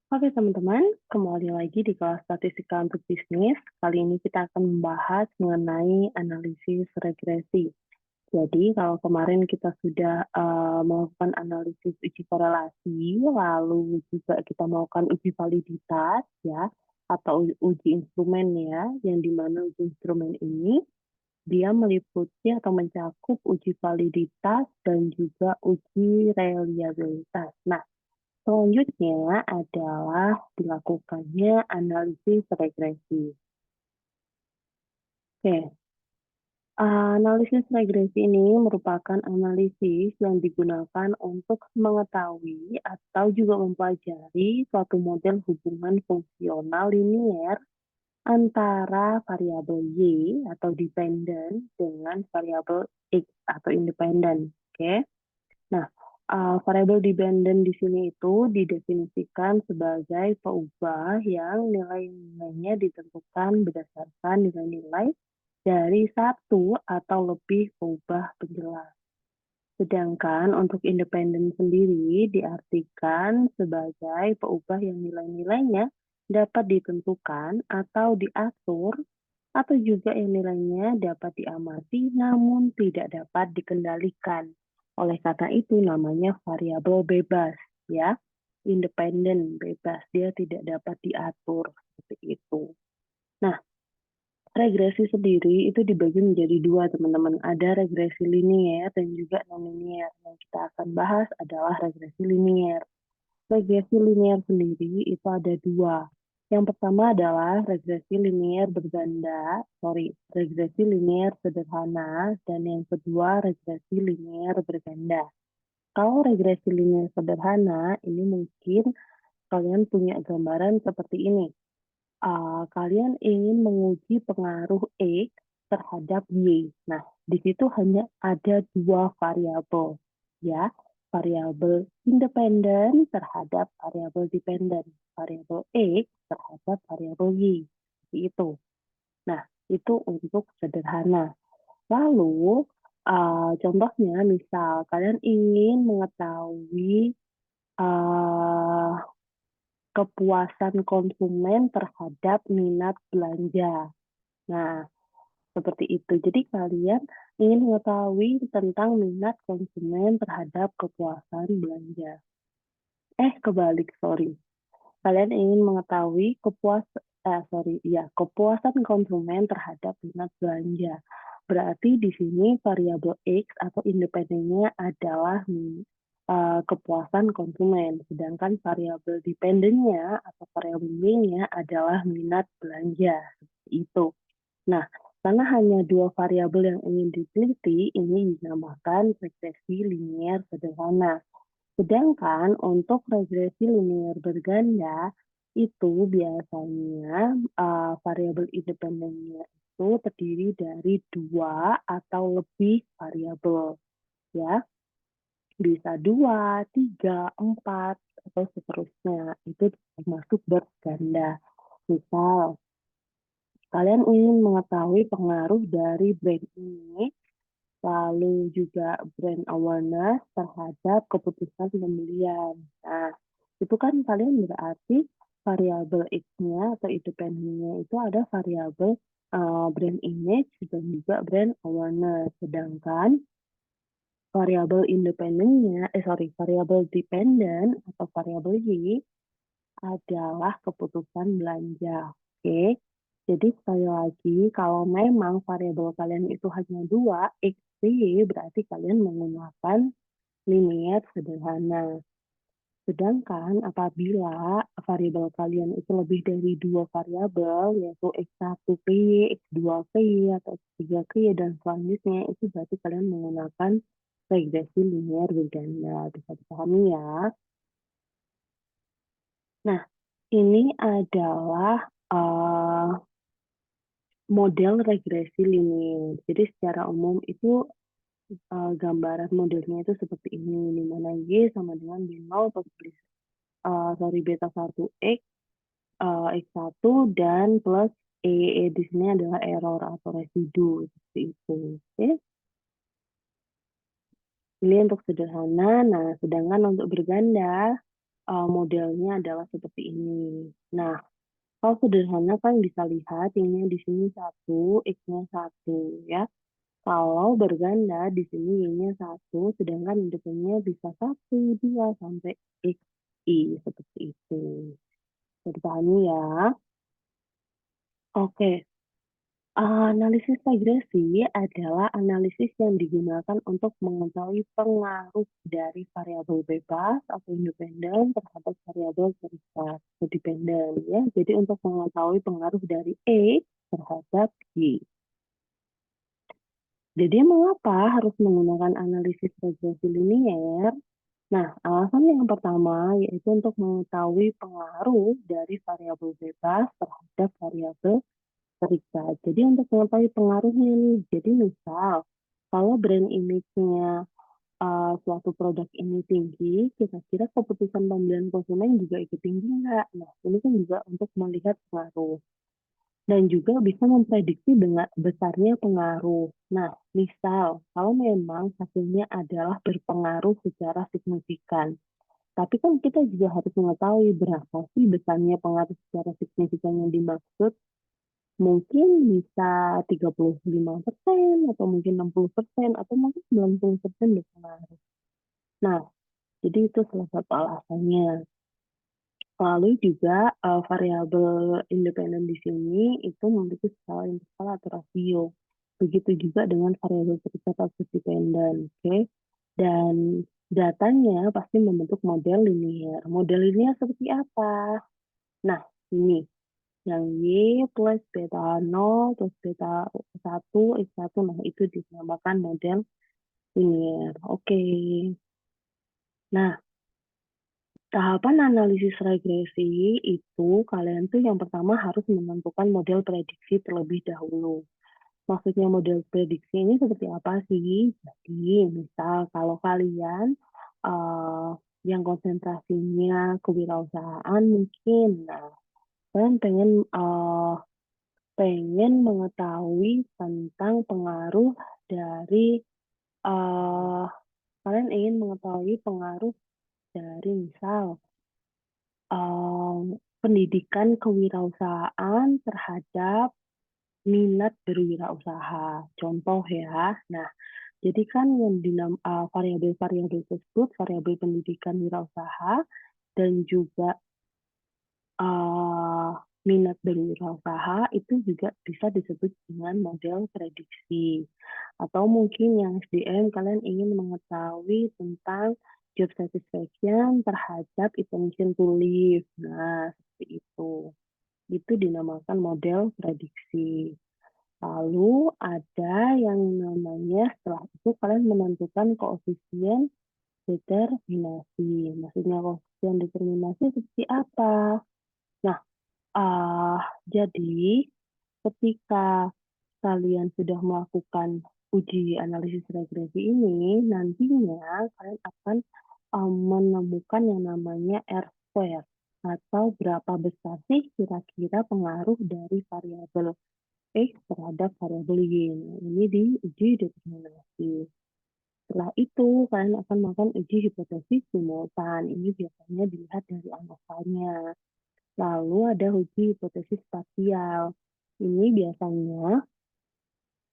Oke teman-teman, kembali lagi di kelas statistika untuk bisnis. Kali ini kita akan membahas mengenai analisis regresi. Jadi kalau kemarin kita sudah melakukan analisis uji korelasi, lalu juga kita melakukan uji validitas ya, atau uji instrumen ya, yang dimana uji instrumen ini dia meliputi atau mencakup uji validitas dan juga uji reliabilitas. Nah, selanjutnya adalah dilakukannya analisis regresi. Oke, analisis regresi ini merupakan analisis yang digunakan untuk mengetahui atau juga mempelajari suatu model hubungan fungsional linier antara variabel Y atau dependent dengan variabel X atau independen. Oke. Nah, variabel dependent di sini itu didefinisikan sebagai peubah yang nilai-nilainya ditentukan berdasarkan nilai-nilai dari satu atau lebih peubah penjelas. Sedangkan untuk independen sendiri diartikan sebagai peubah yang nilai-nilainya dapat ditentukan atau diatur atau juga yang nilainya dapat diamati namun tidak dapat dikendalikan. Oleh karena itu namanya variabel bebas ya. Independen, bebas, dia tidak dapat diatur seperti itu. Nah, regresi sendiri itu dibagi menjadi dua, teman-teman. Ada regresi linier dan juga non-linier. Yang kita akan bahas adalah regresi linier. Regresi linier sendiri itu ada dua. Yang pertama adalah regresi linier regresi linier sederhana, dan yang kedua regresi linier berganda. Kalau regresi linier sederhana, ini mungkin kalian punya gambaran seperti ini. Kalian ingin menguji pengaruh X terhadap Y. Nah, di situ hanya ada dua variabel, ya, variabel independen terhadap variabel dependen, variabel X terhadap variabel Y, seperti itu. Nah, itu untuk sederhana. Lalu, contohnya misal kalian ingin mengetahui uh, kepuasan konsumen terhadap minat belanja. Nah, seperti itu. Jadi kalian ingin mengetahui tentang minat konsumen terhadap kepuasan belanja. Kebalik, sorry. Kalian ingin mengetahui kepuasan konsumen terhadap minat belanja. Berarti di sini variabel X atau independennya adalah kepuasan konsumen, sedangkan variabel dependennya atau variabel Y-nya adalah minat belanja. Seperti itu. Nah, karena hanya dua variabel yang ingin diteliti, ini dinamakan regresi linier sederhana. Sedangkan untuk regresi linier berganda, itu biasanya variabel independennya itu terdiri dari dua atau lebih variabel, ya. Bisa dua, tiga, empat, atau seterusnya. Itu termasuk berganda. Misal, kalian ingin mengetahui pengaruh dari brand ini, lalu juga brand awareness terhadap keputusan pembelian. Nah, itu kan kalian berarti variabel X-nya atau independennya itu ada variabel brand image dan juga brand awareness. Sedangkan variabel dependent atau variabel Y adalah keputusan belanja. Oke, jadi sekali lagi, kalau memang variabel kalian itu hanya dua, X, Y, berarti kalian menggunakan linier sederhana. Sedangkan apabila variabel kalian itu lebih dari dua variabel, yaitu X1PY, X2PY, atau X3PY, dan selanjutnya, itu berarti kalian menggunakan regresi linier berganda. Bisa dipahami ya? Nah, ini adalah model regresi linier. Jadi secara umum itu gambaran modelnya itu seperti ini, di mana Y sama dengan B0 plus beta 1X, X1, dan plus E di sini adalah error atau residu, seperti itu. Oke. Ini untuk sederhana. Nah, sedangkan untuk berganda, modelnya adalah seperti ini. Nah, kalau sederhana kan bisa lihat Y-nya di sini 1, X-nya 1 ya. Kalau berganda di sini Y-nya 1, sedangkan depannya bisa 1, 2, sampai XI, seperti itu. Bisa dipahami ya? Oke. Analisis regresi adalah analisis yang digunakan untuk mengetahui pengaruh dari variabel bebas atau independen terhadap variabel terikat atau dependen ya. Jadi untuk mengetahui pengaruh dari X terhadap Y. Jadi mengapa harus menggunakan analisis regresi linier? Nah, alasan yang pertama yaitu untuk mengetahui pengaruh dari variabel bebas terhadap variabel terikat. Jadi untuk mengetahui pengaruhnya nih, jadi misal kalau brand image-nya suatu produk ini tinggi, kira-kira keputusan pembelian konsumen juga ikut tinggi nggak? Nah, ini kan juga untuk melihat pengaruh. Dan juga bisa memprediksi dengan besarnya pengaruh. Nah, misal kalau memang hasilnya adalah berpengaruh secara signifikan, tapi kan kita juga harus mengetahui berapa sih besarnya pengaruh secara signifikan yang dimaksud. Mungkin bisa 35% atau mungkin 60% atau mungkin 90% berpengaruh. Nah, jadi itu salah satu alasannya. Lalu juga variabel independen di sini itu memiliki skala interval atau rasio. Begitu juga dengan variabel terikat atau dependen, oke? Dan datanya pasti membentuk model linier. Model linier seperti apa? Nah, ini yang Y plus beta 0 plus beta 1 X1, nah itu dinamakan model linier. Oke. Nah, tahapan analisis regresi itu kalian tuh yang pertama harus menentukan model prediksi terlebih dahulu. Maksudnya model prediksi ini seperti apa sih? Jadi, misal kalau kalian uh, yang konsentrasinya kewirausahaan mungkin, nah kalian pengen mengetahui tentang pengaruh dari uh, kalian ingin mengetahui pengaruh dari misal pendidikan kewirausahaan terhadap minat berwirausaha. Contoh ya. Nah, jadi kan yang variabel-variabel tersebut, variabel pendidikan wirausaha dan juga uh, minat berwirausaha itu juga bisa disebut dengan model prediksi. Atau mungkin yang SDM kalian ingin mengetahui tentang job satisfaction terhadap intention to live. Nah, seperti itu. Itu dinamakan model prediksi. Lalu ada yang namanya setelah itu kalian menentukan koefisien determinasi. Maksudnya koefisien determinasi seperti apa? Nah, jadi ketika kalian sudah melakukan uji analisis regresi ini, nantinya kalian akan menemukan yang namanya R square atau berapa besar sih kira-kira pengaruh dari variabel X terhadap variabel Y. Nah, ini di uji determinasi. Setelah itu, kalian akan melakukan uji hipotesis simultan. Ini biasanya dilihat dari angkanya. Lalu ada uji hipotesis spasial. Ini biasanya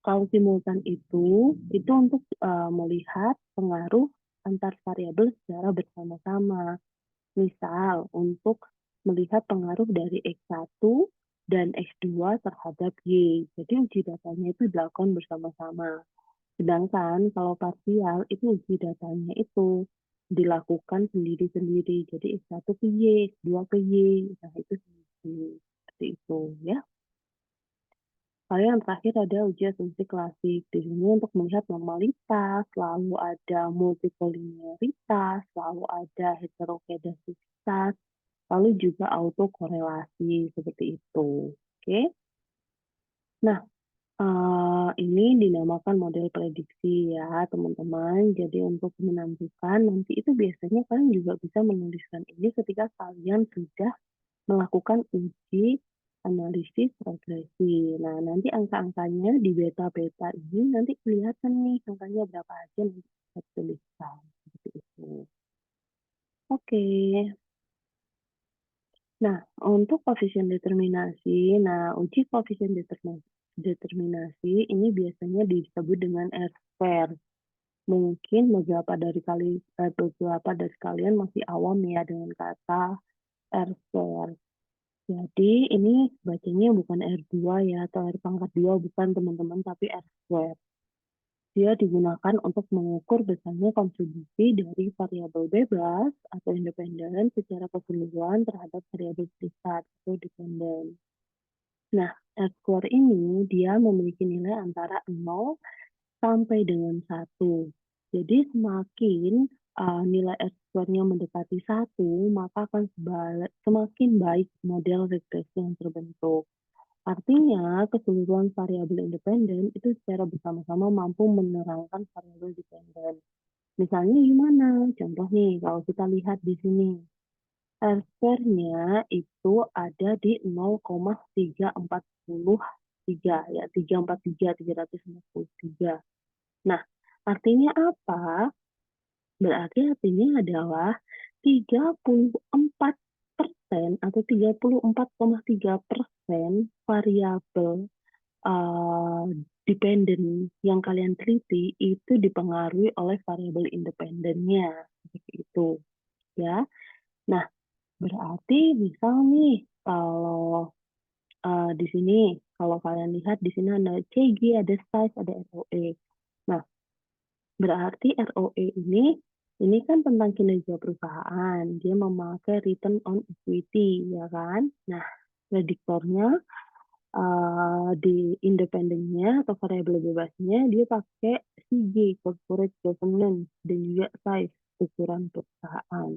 kalau simultan itu untuk melihat pengaruh antar variabel secara bersama-sama. Misal, untuk melihat pengaruh dari X1 dan X2 terhadap Y. Jadi uji datanya itu dilakukan bersama-sama. Sedangkan kalau parsial itu uji datanya itu dilakukan sendiri-sendiri. Jadi X1 ke Y, X2 ke Y. Nah, itu seperti itu ya. Lalu yang terakhir ada uji asumsi klasik. Di sini untuk melihat normalitas, lalu ada multikoliniaritas, lalu ada heterokedasitas, lalu juga autokorelasi seperti itu. Oke. Nah, ini dinamakan model prediksi ya, teman-teman. Jadi untuk menentukan nanti itu biasanya kalian juga bisa menuliskan ini ketika kalian sudah melakukan uji analisis regresi. Nah, nanti angka-angkanya di beta-beta ini nanti kelihatan nih angkanya berapa aja nanti kita tuliskan seperti itu. Oke. Nah, untuk koefisien determinasi, uji koefisien determinasi ini biasanya disebut dengan R-square. Mungkin beberapa dari kalian masih awam ya dengan kata R-square. Jadi ini bacanya bukan R2 ya, atau R pangkat 2, bukan teman-teman, tapi R-square. Dia digunakan untuk mengukur besarnya kontribusi dari variabel bebas atau independen secara keseluruhan terhadap variabel privat atau dependen. Nah, R-square ini dia memiliki nilai antara 0 sampai dengan 1. Jadi semakin nilai R-square-nya mendekati 1, maka akan semakin baik model regresi yang terbentuk. Artinya, keseluruhan variabel independen itu secara bersama-sama mampu menerangkan variabel dependen. Misalnya gimana? Contoh nih, kalau kita lihat di sini. R-square-nya itu ada di 0,343 ya, 343. Nah, artinya apa? Berarti artinya adalah 34% atau 34,3% variabel dependen yang kalian teliti itu dipengaruhi oleh variabel independennya, seperti itu, ya. Nah, berarti misal nih kalau di sini kalau kalian lihat di sini ada CG, ada size, ada ROE. Nah, berarti ROE ini kan tentang kinerja perusahaan. Dia memakai return on equity, ya kan? Nah, prediktornya di independennya atau variabel bebasnya dia pakai CG, corporate governance, dan juga size, ukuran perusahaan.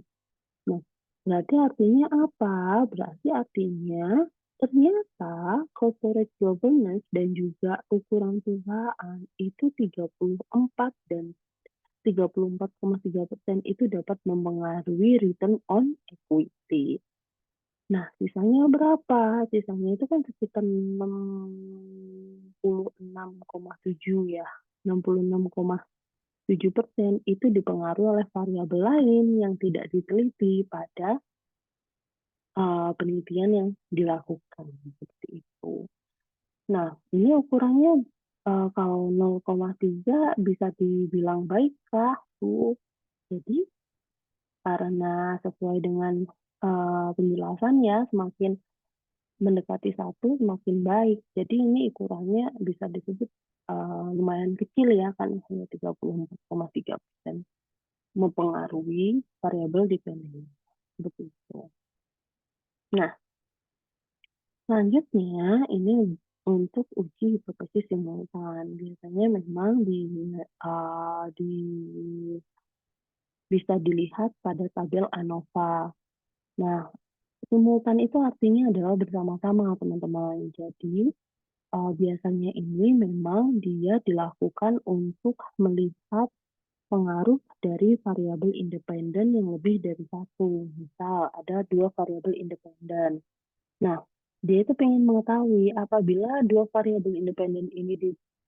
Nah, berarti artinya apa? Berarti artinya ternyata corporate governance dan juga ukuran perusahaan itu 34 dan 34,3% itu dapat mempengaruhi return on equity. Nah, sisanya berapa? Sisanya itu kan sekitar 66,7 ya. 66,7% itu dipengaruhi oleh variabel lain yang tidak diteliti pada penelitian yang dilakukan seperti itu. Nah, ini ukurannya kalau 0,3 bisa dibilang baik kah? Tuh. Jadi karena sesuai dengan penjelasan ya, semakin mendekati 1 semakin baik. Jadi ini ukurannya bisa disebut lumayan kecil ya, kan hanya 34,3% mempengaruhi variabel dependen. Seperti itu. Nah, selanjutnya ini untuk uji hipotesis simultan. Biasanya memang bisa dilihat pada tabel ANOVA. Nah, simultan itu artinya adalah bersama-sama, teman-teman. Jadi, biasanya ini memang dia dilakukan untuk melihat pengaruh dari variabel independen yang lebih dari satu. Misal, ada 2 variabel independen. Nah, dia itu pengen mengetahui apabila 2 variabel independen ini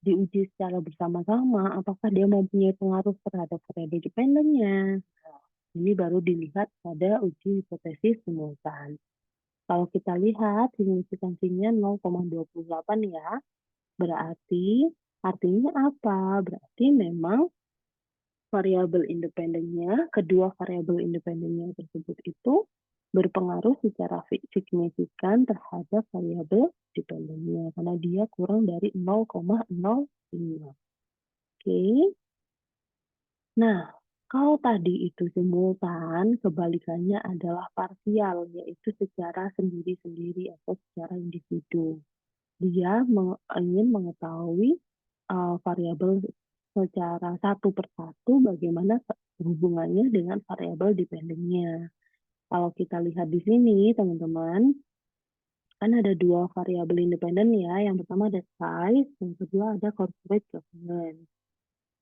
diuji secara bersama-sama, apakah dia mempunyai pengaruh terhadap variabel dependennya. Nah, ini baru dilihat pada uji hipotesis simultan. Kalau kita lihat signifikansinya 0,28 ya, berarti artinya apa? Berarti memang kedua variabel independennya tersebut itu berpengaruh secara signifikan terhadap variabel dependennya karena dia kurang dari 0,05. Oke. Nah, kalau tadi itu simultan, kebalikannya adalah parsial, yaitu secara sendiri-sendiri atau secara individu. Dia ingin mengetahui variabel secara satu persatu bagaimana hubungannya dengan variabel dependennya. Kalau kita lihat di sini, teman-teman, kan ada 2 variabel independen ya. Yang pertama ada size, yang kedua ada corporate governance.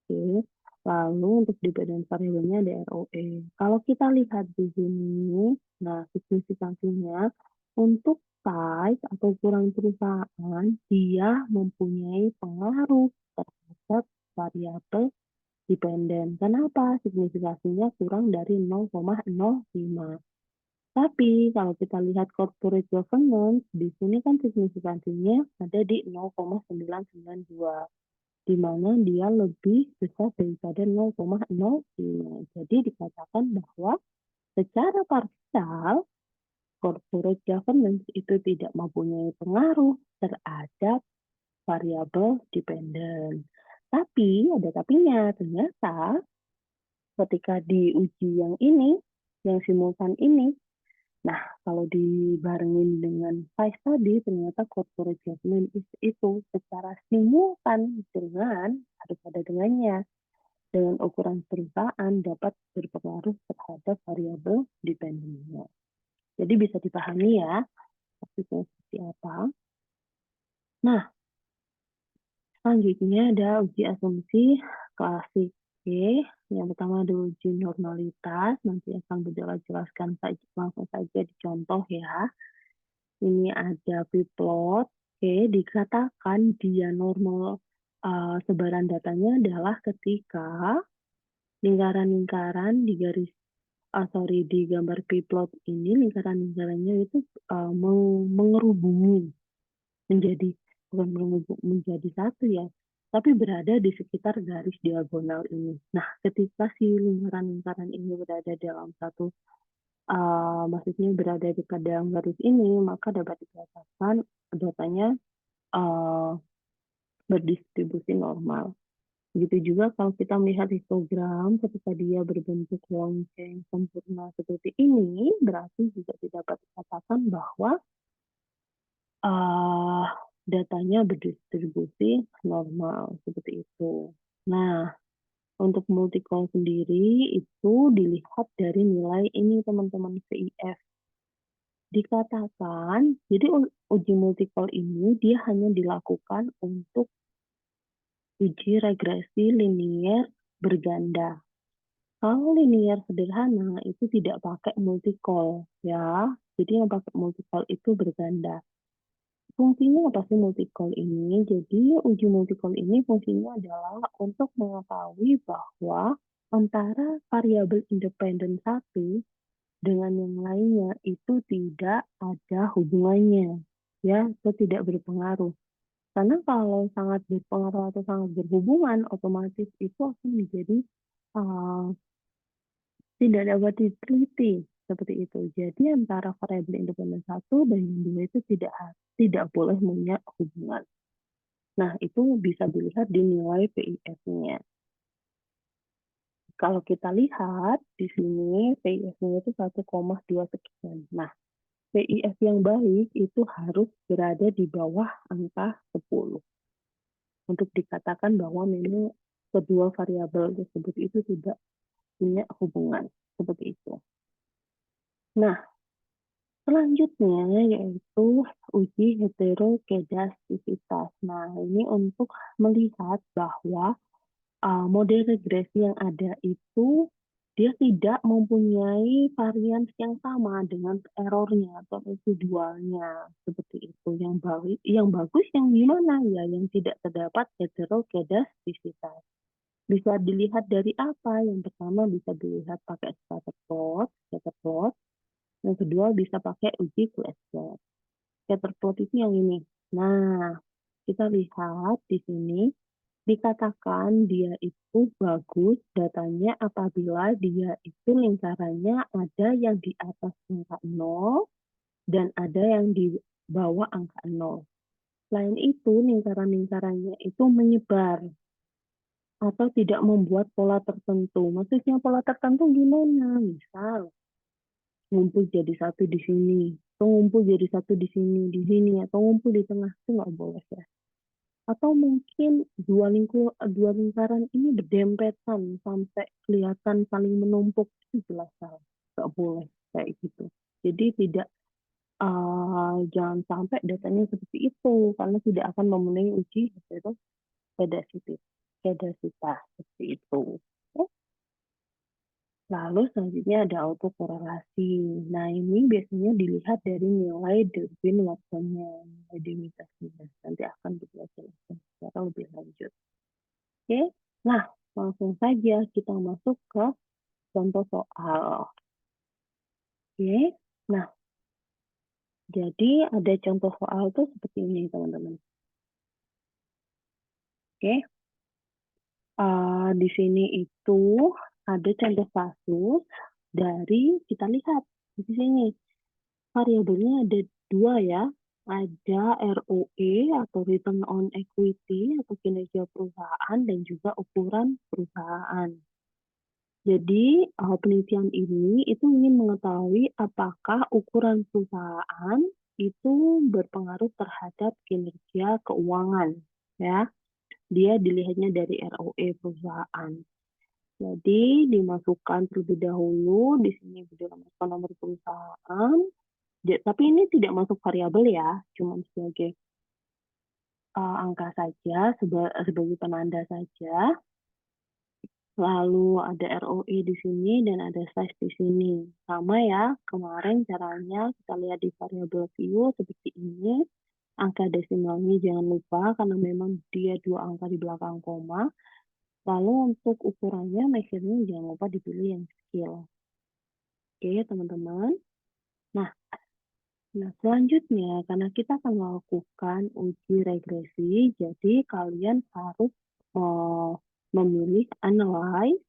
Oke. Lalu untuk dependent variabelnya ada ROE. Kalau kita lihat di sini, nah signifikansinya untuk size atau ukuran perusahaan, dia mempunyai pengaruh terhadap variabel dependen. Kenapa? Signifikasinya kurang dari 0,05. Tapi kalau kita lihat corporate governance, di sini kan signifikansinya ada di 0,992, di mana dia lebih besar daripada 0,05. Jadi dikatakan bahwa secara parsial, corporate governance itu tidak mempunyai pengaruh terhadap variabel dependent. Tapi ada tapinya, ternyata ketika diuji yang ini, yang simultan ini, nah kalau dibarengin dengan size tadi, ternyata corporate governance itu secara simultan dengan, harus ada dengannya, dengan ukuran perusahaan dapat berpengaruh terhadap variabel dependentnya. Jadi bisa dipahami ya, maksudnya seperti apa. Nah, selanjutnya ada uji asumsi klasik. Oke, yang pertama ada uji normalitas, nanti akan jelaskan langsung saja di contoh ya. Ini ada plot. Oke, dikatakan dia normal sebaran datanya adalah ketika lingkaran-lingkaran di di gambar plot ini lingkaran-lingkarannya itu mengerubungi menjadi bukan menjadi satu ya, tapi berada di sekitar garis diagonal ini. Nah, ketika si lingkaran-lingkaran ini berada dalam satu maksudnya berada di dalam garis ini, maka dapat dikatakan datanya berdistribusi normal. Begitu juga kalau kita melihat histogram, ketika dia berbentuk lonceng sempurna seperti ini, berarti juga dapat dikatakan bahwa datanya berdistribusi normal seperti itu. Nah, untuk multi-call sendiri itu dilihat dari nilai ini teman-teman VIF. Dikatakan, jadi uji multi-call ini dia hanya dilakukan untuk uji regresi linier berganda. Kalau linier sederhana itu tidak pakai multi-call ya. Jadi yang pakai multi-call itu berganda. Fungsinya apa sih multi-call ini? Jadi uji multi-call ini fungsinya adalah untuk mengetahui bahwa antara variabel independen satu dengan yang lainnya itu tidak ada hubungannya, ya, atau tidak berpengaruh. Karena kalau sangat berpengaruh atau sangat berhubungan, otomatis itu akan menjadi uh, tidak dapat diteliti seperti itu. Jadi antara variabel independen satu dan yang dua itu tidak boleh punya hubungan. Nah, itu bisa dilihat di nilai PIF-nya. Kalau kita lihat di sini PIF-nya itu 1,2 sekian. Nah, PIF yang baik itu harus berada di bawah angka 10 untuk dikatakan bahwa memang kedua variabel tersebut itu tidak punya hubungan seperti itu. Nah, selanjutnya yaitu uji heterokedastisitas. Nah, ini untuk melihat bahwa model regresi yang ada itu dia tidak mempunyai varians yang sama dengan errornya atau residualnya seperti itu. Yang bagus yang gimana ya? Yang tidak terdapat heterokedastisitas. Bisa dilihat dari apa? Yang pertama bisa dilihat pakai scatter plot. Yang kedua bisa pakai uji Cluster. Scatter plot itu yang ini. Nah, kita lihat di sini dikatakan dia itu bagus datanya apabila dia itu lingkarannya ada yang di atas angka 0 dan ada yang di bawah angka 0. Selain itu, lingkaran-lingkarannya itu menyebar atau tidak membuat pola tertentu. Maksudnya pola tertentu gimana? Misal, ngumpul jadi satu di sini, atau ngumpul jadi satu di sini, atau ngumpul di tengah, itu nggak boleh ya. Atau mungkin dua lingkaran ini berdempetan sampai kelihatan saling menumpuk, itu jelas salah. Nggak boleh kayak gitu. Jadi jangan sampai datanya seperti itu, karena tidak akan memenuhi uji kedasitas seperti itu. Lalu selanjutnya ada autokorelasi. Nah, ini biasanya dilihat dari nilai Durbin-Watsonnya, nilai Dimitasnya. Nanti akan kita jelaskan secara lebih lanjut. Oke, nah langsung saja kita masuk ke contoh soal. Oke, Nah, jadi ada contoh soal tuh seperti ini, teman-teman. Oke, di sini itu ada contoh kasus dari kita lihat di sini variabelnya ada dua ya, ada ROE atau return on equity atau kinerja perusahaan dan juga ukuran perusahaan. Jadi, penelitian ini itu ingin mengetahui apakah ukuran perusahaan itu berpengaruh terhadap kinerja keuangan, ya. Dia dilihatnya dari ROE perusahaan. Jadi, dimasukkan terlebih dahulu, di sini dimasukkan nomor perusahaan, tapi ini tidak masuk variabel ya, cuma sebagai angka saja, sebagai penanda saja. Lalu ada ROE di sini dan ada size di sini. Sama ya, kemarin caranya kita lihat di variable view seperti ini. Angka desimalnya jangan lupa karena memang dia dua angka di belakang koma. Lalu untuk ukurannya, measure-nya jangan lupa dipilih yang scale. Oke, teman-teman. Nah, selanjutnya karena kita akan melakukan uji regresi, jadi kalian harus memilih analyze.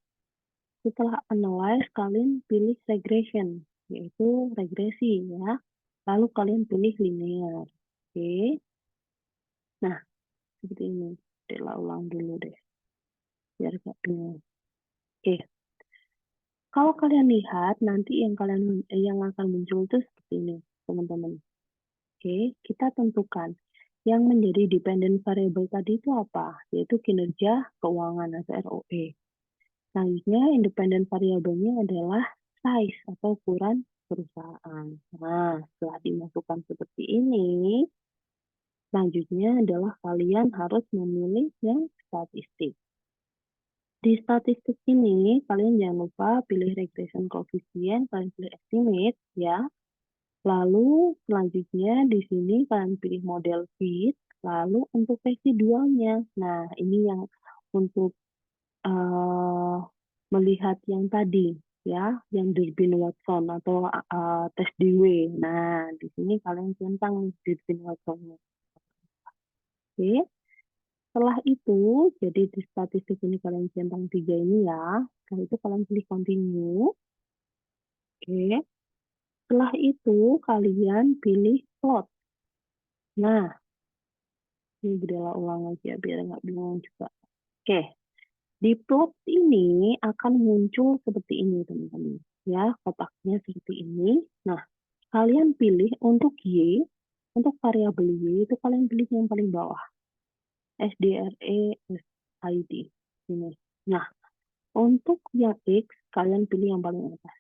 Setelah analyze, kalian pilih regression, yaitu regresi ya. Lalu kalian pilih linear. Oke. Nah, seperti ini. Kita ulang dulu deh, biar gak bingung. Oke. Kalau kalian lihat, nanti yang akan muncul itu seperti ini, teman-teman. Oke, kita tentukan. Yang menjadi dependent variable tadi itu apa? Yaitu kinerja keuangan atau ROE. Selanjutnya, independent variabelnya adalah size atau ukuran perusahaan. Nah, setelah dimasukkan seperti ini, selanjutnya adalah kalian harus memilih yang statistik. Di statistik ini, kalian jangan lupa pilih regression coefficient, kalian pilih estimate, ya. Lalu, selanjutnya di sini kalian pilih model fit, lalu untuk residualnya. Nah, ini yang untuk melihat yang tadi, ya, yang Durbin-Watson atau tes Dewey. Nah, di sini kalian centang Durbin-Watsonnya. Oke. Setelah itu, jadi di statistik ini kalian centang 3 ini ya. Setelah itu kalian pilih continue. Oke. Setelah itu kalian pilih plot. Nah, ini gejala ulang aja biar nggak bingung juga. Oke. Di plot ini akan muncul seperti ini, teman-teman. Ya, kotaknya seperti ini. Nah, kalian pilih untuk Y, untuk variabel Y itu kalian pilih yang paling bawah. SDRE SID. Ini. Nah, untuk yang X, kalian pilih yang paling atas.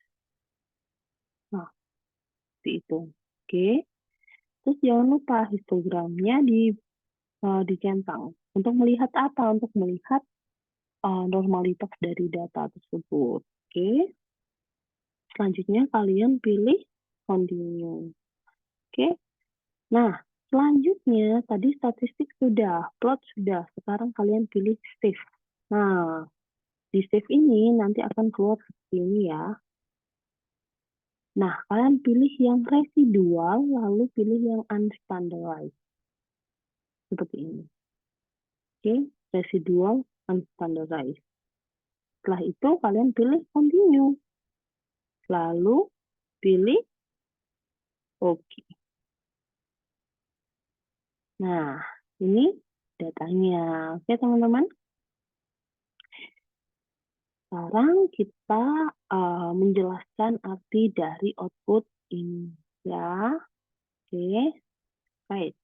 Nah, seperti itu. Oke. Terus jangan lupa histogramnya dicentang. Untuk melihat apa? Untuk melihat normalitas dari data tersebut. Oke. Selanjutnya kalian pilih continue. Oke. Nah, selanjutnya tadi statistik sudah, plot sudah. Sekarang kalian pilih save. Nah, di save ini nanti akan keluar seperti ini ya. Nah, kalian pilih yang residual, lalu pilih yang unstandardized. Seperti ini. Oke, residual unstandardized. Setelah itu kalian pilih continue. Lalu pilih OK. Nah, ini datanya. Oke, teman-teman. Sekarang kita menjelaskan arti dari output ini. Ya, oke. Baik.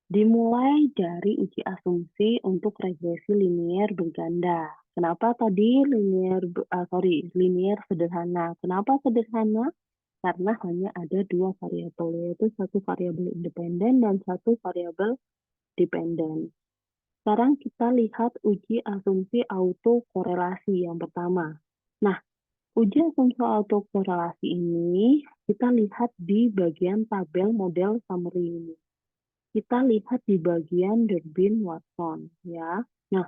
Dimulai dari uji asumsi untuk regresi linear berganda. Kenapa tadi linear sederhana? Kenapa sederhana? Karena hanya ada dua variabel, yaitu satu variabel independen dan satu variabel dependen. Sekarang kita lihat uji asumsi autokorelasi yang pertama. Nah, uji asumsi autokorelasi ini kita lihat di bagian tabel model summary ini. Kita lihat di bagian Durbin-Watson ya. Nah,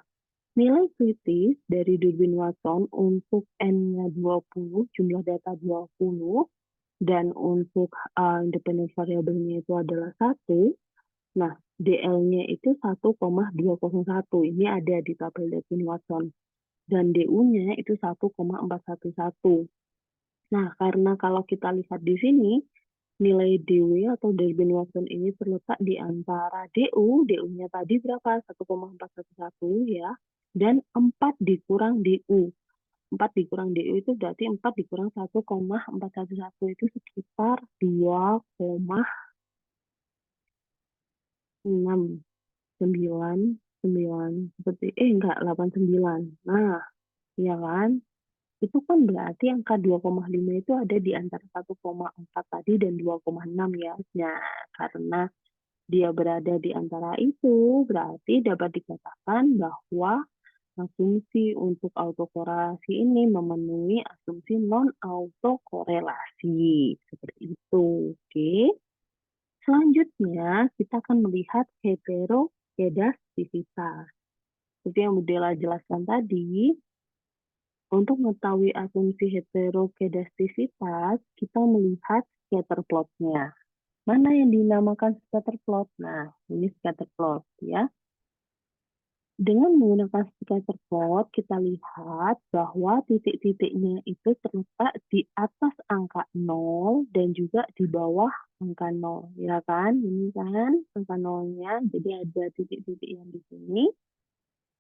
nilai kritis dari Durbin-Watson untuk N-nya 20, jumlah data 20, dan untuk independent variabelnya itu adalah 1. Nah, DL-nya itu 1,201. Ini ada di tabel Darwin Watson. Dan DU-nya itu 1,411. Nah, karena kalau kita lihat di sini, nilai DW atau Darwin Watson ini terletak di antara DU-nya tadi berapa? 1,411 ya. Dan 4 dikurang DU. 4 dikurang DU itu berarti 4 dikurang 1,411 itu sekitar 2,699 seperti enggak 89. Nah, ya kan? Itu kan berarti angka 2,5 itu ada di antara 1,4 tadi dan 2,6 ya. Nah, karena dia berada di antara itu, berarti dapat dikatakan bahwa asumsi untuk autokorelasi ini memenuhi asumsi non-autokorelasi. Seperti itu. Oke. Selanjutnya, kita akan melihat heterokedastisitas. Seperti yang Budela jelaskan tadi, untuk mengetahui asumsi heterokedastisitas, kita melihat scatter plot-nya. Mana yang dinamakan scatter plot? Nah, ini scatter plot ya. Dengan menggunakan scatter plot, kita lihat bahwa titik-titiknya itu terletak di atas angka 0 dan juga di bawah angka 0. Ya kan? Ini kan angka 0-nya. Jadi ada titik-titik yang di sini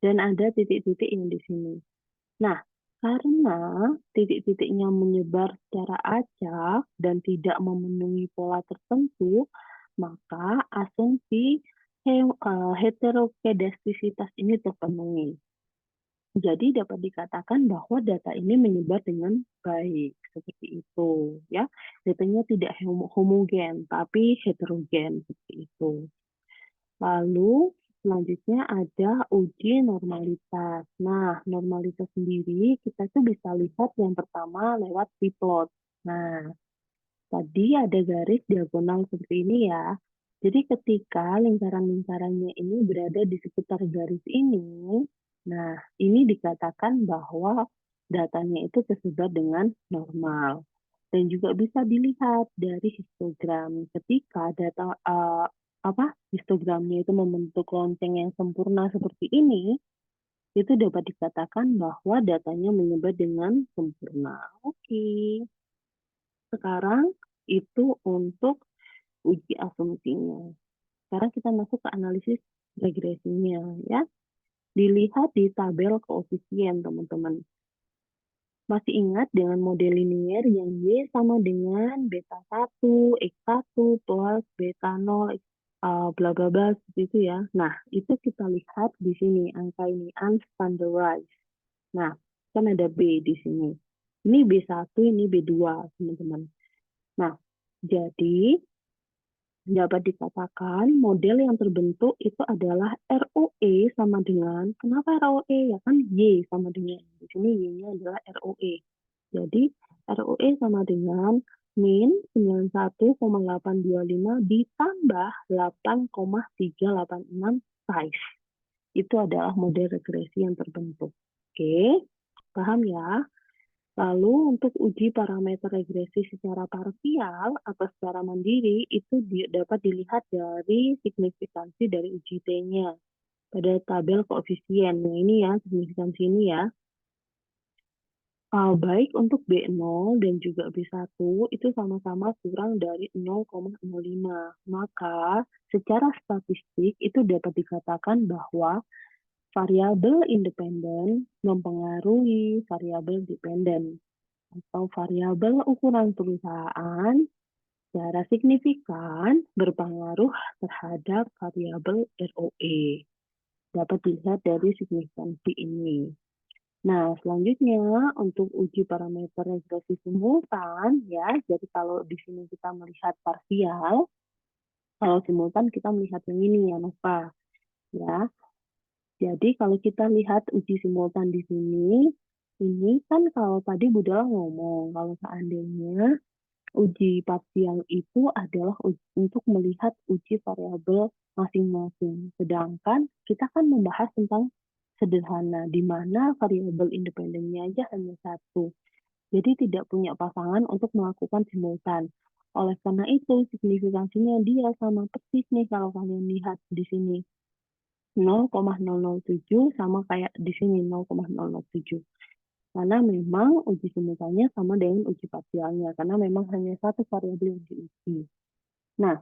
dan ada titik-titik yang di sini. Nah, karena titik-titiknya menyebar secara acak dan tidak memenuhi pola tertentu, maka asumsi heterokedastisitas ini terpenuhi. Jadi dapat dikatakan bahwa data ini menyebar dengan baik seperti itu, ya. Datanya tidak homogen tapi heterogen seperti itu. Lalu selanjutnya ada uji normalitas. Nah, normalitas sendiri kita tuh bisa lihat yang pertama lewat p-plot. Nah, tadi ada garis diagonal seperti ini ya. Jadi ketika lingkaran-lingkarannya ini berada di sekitar garis ini, nah ini dikatakan bahwa datanya itu tersebar dengan normal. Dan juga bisa dilihat dari histogram. Ketika data histogramnya itu membentuk lonceng yang sempurna seperti ini, itu dapat dikatakan bahwa datanya menyebar dengan sempurna. Oke. Sekarang itu untuk uji asumsinya. Sekarang kita masuk ke analisis regresinya ya. Dilihat di tabel koefisien teman-teman. Masih ingat dengan model linier yang Y sama dengan beta 1, X1 plus beta 0, bla bla bla seperti itu ya. Nah, itu kita lihat di sini angka ini unstandardized. Nah, kan ada B di sini. Ini B1, ini B2, teman-teman. Nah, jadi dapat dikatakan model yang terbentuk itu adalah ROE sama dengan, kenapa ROE? Ya kan Y sama dengan, di sini Y-nya adalah ROE. Jadi ROE sama dengan min 91,825 ditambah 8,386 size. Itu adalah model regresi yang terbentuk. Oke, paham ya? Lalu untuk uji parameter regresi secara parsial atau secara mandiri itu dapat dilihat dari signifikansi dari uji T-nya pada tabel koefisien. Nah, ini ya signifikansi ini ya. Baik untuk B0 dan juga B1 itu sama-sama kurang dari 0,05. Maka secara statistik itu dapat dikatakan bahwa variabel independen mempengaruhi variabel dependen atau variabel ukuran perusahaan secara signifikan berpengaruh terhadap variabel ROE. Dapat dilihat dari signifikansi ini. Nah, selanjutnya untuk uji parameter regresi simultan ya. Jadi kalau di sini kita melihat parsial, kalau simultan kita melihat yang ini ya, Mas Pa. Ya. Jadi kalau kita lihat uji simultan di sini, ini kan kalau tadi Budala ngomong, kalau seandainya uji parsial itu adalah untuk melihat uji variabel masing-masing. Sedangkan kita kan membahas tentang sederhana, di mana variabel independennya aja hanya satu. Jadi tidak punya pasangan untuk melakukan simultan. Oleh karena itu, signifikansinya dia sama persis nih kalau kalian lihat di sini. 0,007 sama kayak di sini 0,007. Karena memang uji simultannya sama dengan uji parsialnya, karena memang hanya satu variabel yang diuji. Nah,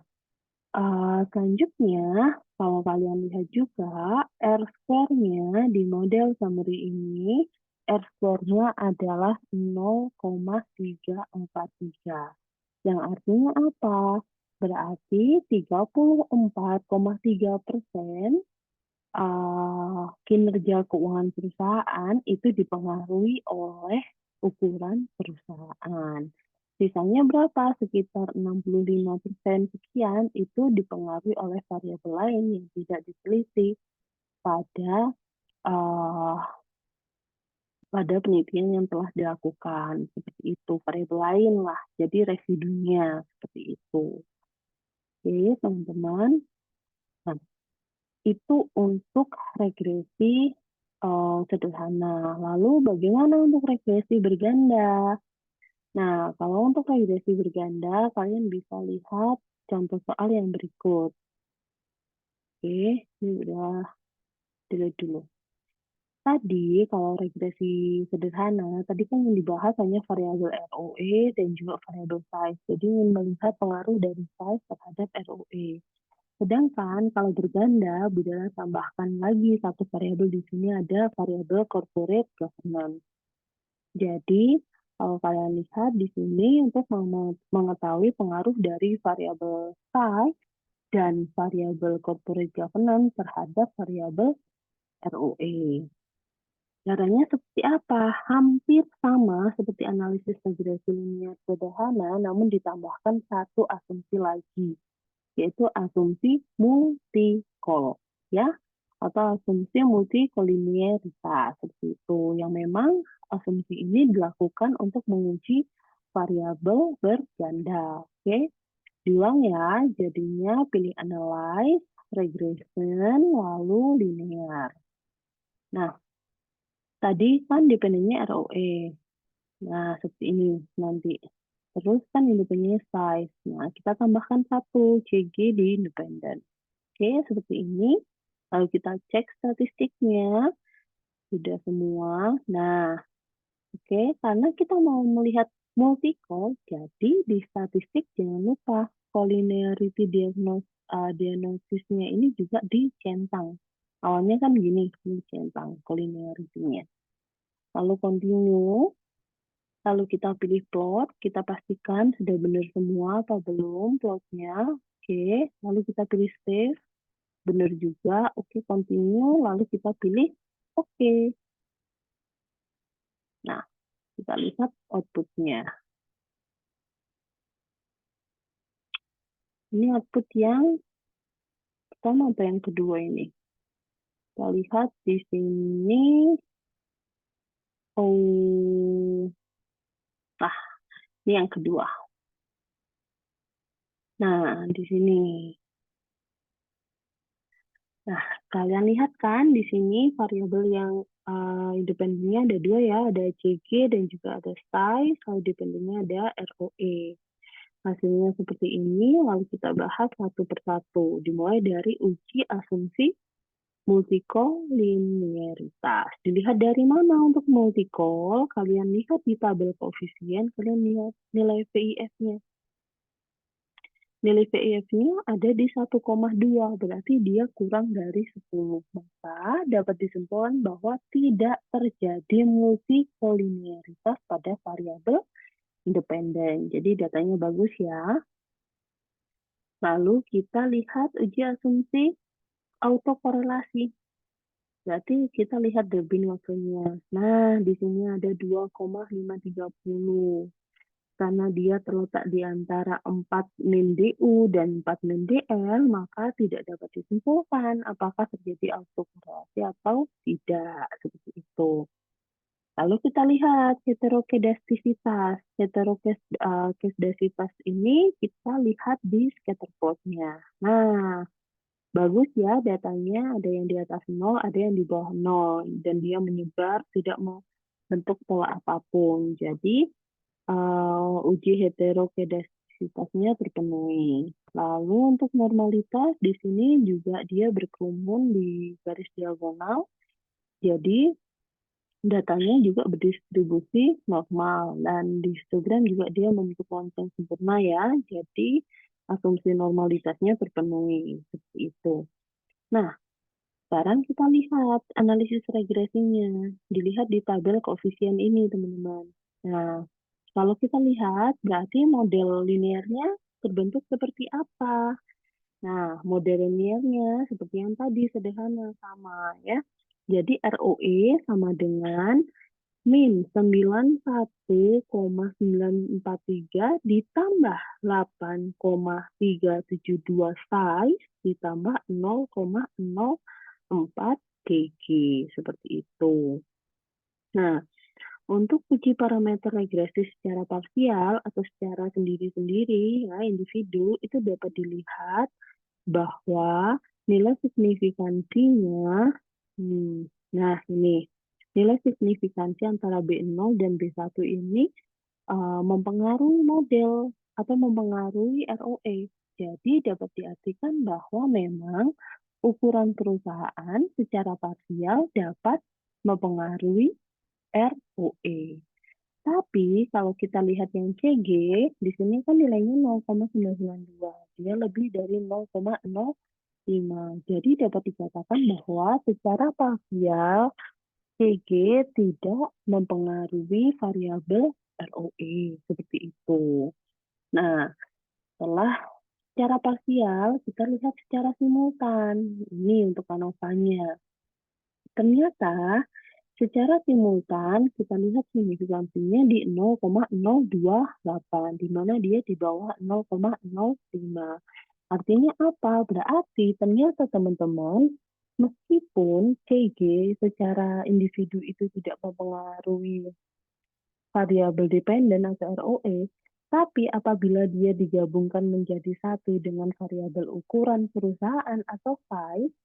selanjutnya, kalau kalian lihat juga, R-square-nya di model summary ini, R-square-nya adalah 0,343. Yang artinya apa? Berarti 34,3% kinerja keuangan perusahaan itu dipengaruhi oleh ukuran perusahaan. Sisanya berapa? Sekitar 65% sekian itu dipengaruhi oleh variabel lain yang tidak diteliti pada uh, pada penelitian yang telah dilakukan. Seperti itu, variabel lain lah. Jadi residunya seperti itu. Oke, teman-teman. Nah, itu untuk regresi sederhana. Lalu bagaimana untuk regresi berganda? Nah, kalau untuk regresi berganda, kalian bisa lihat contoh soal yang berikut. Oke, ini udah dilihat dulu. Tadi kalau regresi sederhana, tadi kan yang dibahas hanya variabel ROE dan juga variabel size. Jadi ingin melihat pengaruh dari size terhadap ROE. Sedangkan kalau berganda, Budaya tambahkan lagi satu variabel di sini ada variabel corporate governance. Jadi, kalau kalian lihat di sini untuk mengetahui pengaruh dari variabel size dan variabel corporate governance terhadap variabel ROE. Caranya seperti apa? Hampir sama seperti analisis regresi linear sederhana, namun ditambahkan satu asumsi lagi, yaitu asumsi multikol, ya, atau asumsi multikolinearitas seperti itu, yang memang asumsi ini dilakukan untuk menguji variabel berganda. Oke, diulang ya, jadinya pilih analyze, regression, lalu linear. Nah, tadi kan dependennya ROE. Nah, seperti ini nanti. Terus kan independennya size. Nah, kita tambahkan satu CG di independen. Oke, seperti ini. Lalu kita cek statistiknya. Sudah semua. Nah, oke, karena kita mau melihat multi-call, jadi di statistik jangan lupa collinearity diagnosisnya ini juga dicentang. Awalnya kan gini, dicentang collinearity-nya. Lalu continue, lalu kita pilih plot, kita pastikan sudah benar semua apa belum plotnya. Oke, lalu kita pilih save, benar juga. Oke, continue, lalu kita pilih oke. Nah, kita lihat outputnya. Ini output yang pertama atau yang kedua ini? Kita lihat di sini. Oh, nah, ini yang kedua. Nah, di sini. Nah, kalian lihat kan di sini variabel yang independennya ada dua ya, ada CG dan juga ada size, kalau dependennya ada ROE. Hasilnya seperti ini, lalu kita bahas satu persatu, dimulai dari uji asumsi multikol linearitas. Dilihat dari mana untuk multikol? Kalian lihat di tabel koefisien, kalian lihat nilai VIF-nya. Nilai VIF-nya ada di 1,2, berarti dia kurang dari 10. Maka dapat disimpulkan bahwa tidak terjadi multikolinearitas pada variabel independen. Jadi datanya bagus ya. Lalu kita lihat uji asumsi autokorelasi. Berarti kita lihat the bin waktunya. Nah, di sini ada 2,530. Karena dia terletak di antara 4 min DU dan 4 min DL, maka tidak dapat disimpulkan apakah terjadi autokorelasi atau tidak. Seperti itu. Lalu kita lihat heterokedastisitas. Heterokedastisitas ini kita lihat di scatter plot-nya. Nah, bagus ya datanya, ada yang di atas 0, ada yang di bawah 0. Dan dia menyebar, tidak membentuk pola apapun. Jadi, uji heterokedasitasnya terpenuhi. Lalu untuk normalitas di sini juga dia berkerumun di garis diagonal. Jadi datanya juga berdistribusi normal dan di histogram juga dia membentuk lonceng sempurna ya. Jadi asumsi normalitasnya terpenuhi seperti itu. Nah, sekarang kita lihat analisis regresinya. Dilihat di tabel koefisien ini, teman-teman. Nah, kalau kita lihat, berarti model linearnya terbentuk seperti apa? Nah, model linearnya seperti yang tadi, sederhana, sama ya. Jadi ROE sama dengan min 91,943 ditambah 8,372 size ditambah 0,04 GG seperti itu. Nah, untuk uji parameter regresi secara parsial atau secara sendiri-sendiri ya individu itu dapat dilihat bahwa nilai signifikansinya nah ini nilai signifikansi antara B0 dan B1 ini mempengaruhi model atau mempengaruhi ROE. Jadi dapat diartikan bahwa memang ukuran perusahaan secara parsial dapat mempengaruhi ROE. Tapi kalau kita lihat yang CG, di sini kan nilainya 0,992. Dia lebih dari 0,05. Jadi dapat dikatakan bahwa secara parsial CG tidak mempengaruhi variabel ROE. Seperti itu. Nah, setelah secara parsial, kita lihat secara simultan. Ini untuk ANOVA-nya. Ternyata secara simultan, kita lihat signifikansinya di 0,028, di mana dia di bawah 0,05. Artinya apa? Berarti ternyata teman-teman, meskipun CG secara individu itu tidak mempengaruhi variabel dependen atau ROE, tapi apabila dia digabungkan menjadi satu dengan variabel ukuran perusahaan atau size,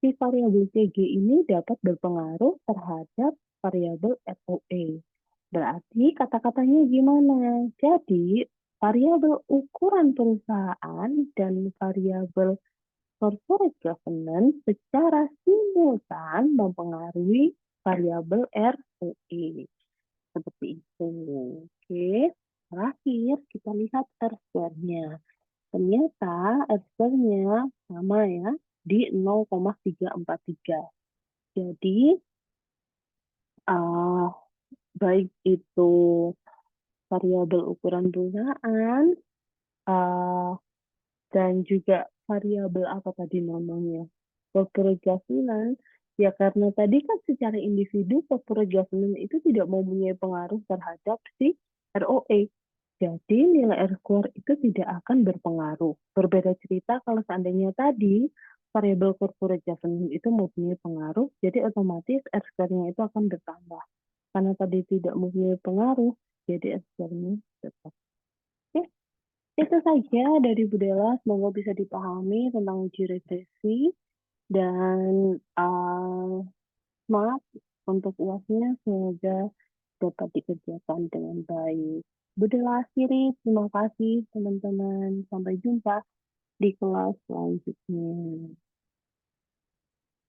si variabel CG ini dapat berpengaruh terhadap variabel ROE. Berarti kata-katanya gimana? Jadi, variabel ukuran perusahaan dan variabel corporate governance secara simultan mempengaruhi variabel ROE. Seperti itu. Oke. Terakhir, kita lihat R-square-nya. Ternyata R-square-nya sama ya, di 0,343. Jadi, uh, baik itu variabel ukuran perusahaan, uh, dan juga variabel apa tadi namanya, corporate governance, ya karena tadi kan secara individu corporate governance itu tidak mempunyai pengaruh terhadap si ROE. Jadi nilai R-square itu tidak akan berpengaruh. Berbeda cerita kalau seandainya tadi variabel corporate governance itu mempunyai pengaruh, jadi otomatis R-square-nya itu akan bertambah. Karena tadi tidak mempunyai pengaruh, jadi R-square-nya tetap. Oke, itu saja dari Bu Dela. Semoga bisa dipahami tentang uji regresi dan semangat untuk UASnya semoga dapat dikerjakan dengan baik. Bu Dela akhiri, terima kasih teman-teman. Sampai jumpa di kelas selanjutnya.